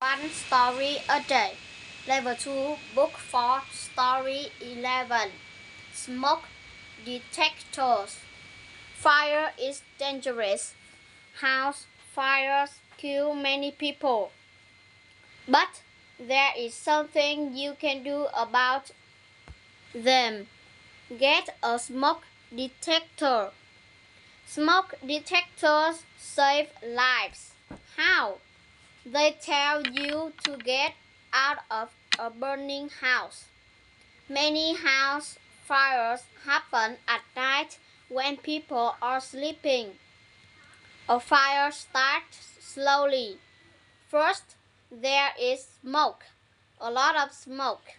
one story a day. Level 2, Book 4, Story 11. Smoke detectors. Fire is dangerous. House fires kill many people. But there is something you can do about them. Get a smoke detector. Smoke detectors save lives. How? They tell you to get out of a burning house. Many house fires happen at night when people are sleeping. A fire starts slowly. First, there is smoke, a lot of smoke.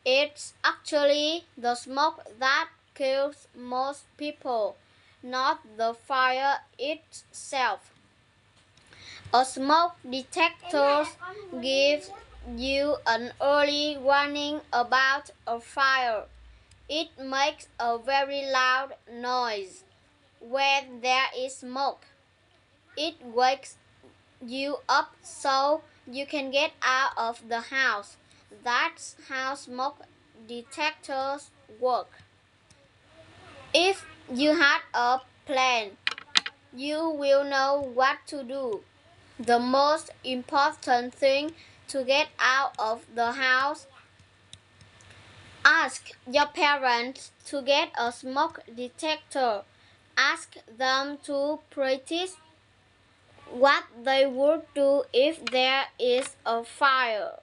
It's actually the smoke that kills most people, not the fire itself. A smoke detector gives you an early warning about a fire. It makes a very loud noise when there is smoke. It wakes you up so you can get out of the house. That's how smoke detectors work. If you had a plan, you will know what to do. The most important thing to get out of the house. Ask your parents to get a smoke detector. Ask them to practice what they would do if there is a fire.